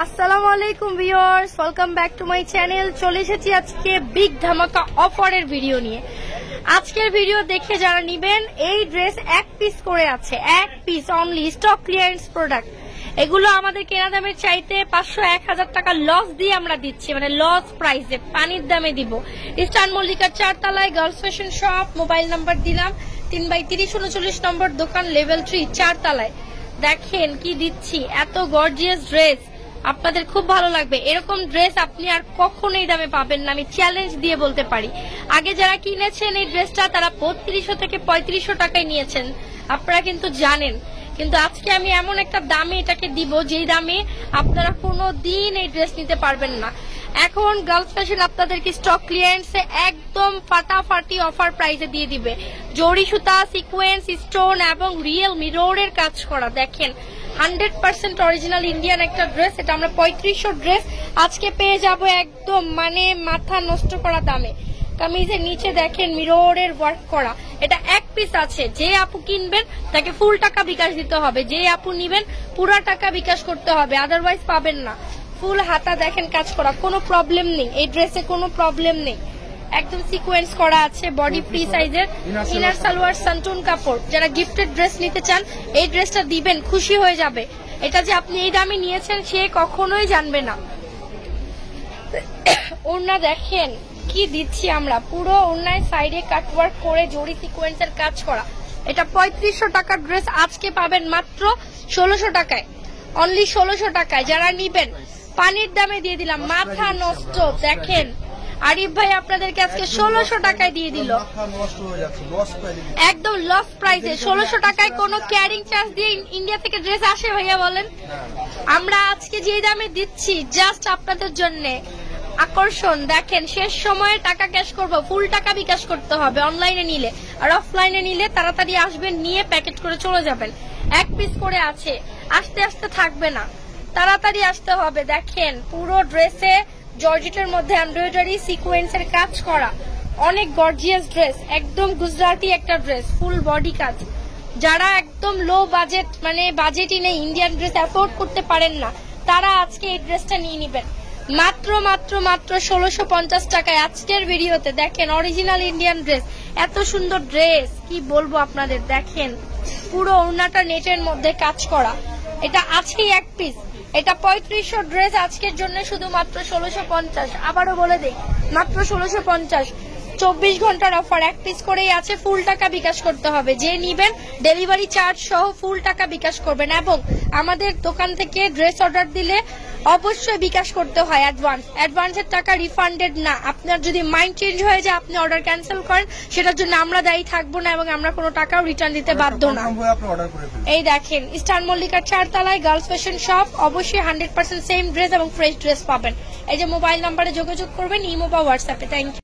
আসসালামু আলাইকুম viewers, welcome back to my channel. চলে এসেছি আজকে বিগ ধামাকা অফারের ভিডিও নিয়ে। আজকের ভিডিও দেখে যারা নিবেন, এই ড্রেস এক পিস করে আছে, এক piece only, stock clearance product. এগুলো আমাদের কেনা দামের চাইতে 500-1000 টাকা লস দিয়ে আমরা দিচ্ছি, মানে লস প্রাইসে, পানির দামে দিব। ইস্টার্ন মল্লিকার 4 তলায় girls fashion shop. Mobile number দিলাম 3/3039 নম্বর দোকান, লেভেল 3, 4 তলায়। দেখেন কি দিচ্ছি, এত গর্জিয়াস ড্রেস, আপনাদের খুব ভালো লাগবে। এরকম ড্রেস আপনি আর কখনোই দামে পাবেন না, আমি চ্যালেঞ্জ দিয়ে বলতে পারি। আগে যারা কিনেছেন এই ড্রেসটা, তারা 3200 থেকে 3500 টাকায় নিয়েছেন, আপনারা কিন্তু জানেন। কিন্তু আজকে আমি এমন একটা দামে এটাকে দিব, যেই দামে আপনারা কোনো দিন এই ড্রেস নিতে পারবেন না। এখন গার্লস ফ্যাশন আপনাদেরকে স্টক ক্লিয়ারেন্সে একদম ফাটাফাটি অফার প্রাইসে দিয়ে দিবে। জরি সুতা, সিকোয়েন্স, স্টোন এবং রিয়েল মিররের কাজ করা। দেখেন 100% অরিজিনাল ইন্ডিয়ান একটা ড্রেস। এটা আমরা 3500 ড্রেস আজকে পেয়ে যাব একদম মানে মাথা নষ্ট করা দামে। কামিজের নিচে দেখেন মিররের ওয়ার্ক করা। এটা এক পিস আছে, যে আপু কিনবেন তাকে ফুল টাকা বিকাশ দিতে হবে, যে আপু নিবেন পুরা টাকা বিকাশ করতে হবে, আদারওয়াইজ পাবেন না। ফুল হাতা দেখেন কাজ করা, কোনো প্রবলেম নেই এই ড্রেসে, কোনো প্রবলেম নেই। একদম সিকোয়েন্স করা আছে, বডি ফ্রি সাইজের, ইনার সালোয়ার সান্টুন কাপড়। যারা গিফটেড ড্রেস নিতে চান, এই ড্রেসটা দিবেন, খুশি হয়ে যাবে। এটা যে আপনি এই দামে নিয়েছেন সে কখনোই জানবে না। ওড়না দেখেন কি দিচ্ছি আমরা, পুরো ওড়নায় সাইডে কাটওয়ার্ক করে জরি সিকোয়েন্সের কাজ করা। এটা 3500 টাকার ড্রেস আজকে পাবেন মাত্র 1600 টাকায়, অনলি 1600 টাকায়। যারা নিবেন পানির দামে দিয়ে দিলাম, মাথা নষ্ট। দেখেন আরিফ ভাই আপনাদেরকে আজকে 1600 টাকায় দিয়ে দিল, একদম লস প্রাইসে। 1600 টাকায় কোনো ক্যারিং চার্জ দিয়ে ইন্ডিয়া থেকে ড্রেস আসে ভাইয়া বলেন? আমরা আজকে যে দামে দিচ্ছি জাস্ট আপনাদের জন্য আকর্ষণ। দেখেন শেষ সময়ে টাকা ক্যাশ করব, ফুল টাকা বিকাশ করতে হবে অনলাইনে নিলে। আর অফলাইনে নিলে তাড়াতাড়ি আসবেন, নিয়ে প্যাকেট করে চলে যাবেন। এক পিস করে আছে, আস্তে আস্তে থাকবে না, তাড়াতাড়ি আসতে হবে। দেখেন পুরো ড্রেসে জর্জেটের মধ্যে এমব্রয়ডারি সিকোয়েন্সের কাজ করা, অনেক গর্জিয়াস ড্রেস, একদম গুজরাটি একটা ড্রেস, ফুল বডি কাজ। যারা একদম লো বাজেট, মানে বাজেটই নেই, ইন্ডিয়ান ড্রেস অ্যাফোর্ড করতে পারেন না, তারা আজকে এই ড্রেসটা নিয়ে নিবেন মাত্র মাত্র মাত্র 1650 টাকায় আজকের ভিডিওতে। দেখেন অরিজিনাল ইন্ডিয়ান ড্রেস, এত সুন্দর ড্রেস কি বলবো আপনাদের। দেখেন পুরো ওড়নাটা নেটের মধ্যে কাজ করা। এটা আজকেই এক পিস, এটা 3500 ড্রেস আজকের জন্য শুধুমাত্র 1650। আবারও বলে দেই, মাত্র 1650। 24 ঘন্টার অফার, এক পিস করেই আছে, ফুল টাকা বিকাশ করতে হবে। যে নিবেন ডেলিভারি চার্জ সহ ফুল টাকা বিকাশ করবেন। এবং আমাদের দোকান থেকে ড্রেস অর্ডার দিলে অবশ্যই বিকাশ করতে হয় অ্যাডভান্স। অ্যাডভান্সের টাকা রিফান্ডেড না। আপনার যদি মাইন্ড চেঞ্জ হয়ে যায়, আপনি অর্ডার ক্যান্সেল করেন, সেটার জন্য আমরা দায়ী থাকবো না এবং আমরা কোনো টাকাও রিটার্ন দিতে বাধ্য না। এই দেখেন ইস্টার্ন মল্লিকার 4 তলায় গার্লস ফ্যাশন শপ। অবশ্যই 100% সেম ড্রেস এবং ফ্রেশ ড্রেস পাবেন। এই যে মোবাইল নাম্বারে যোগাযোগ করবেন, ইমো বা হোয়াটসঅ্যাপে। Thank you.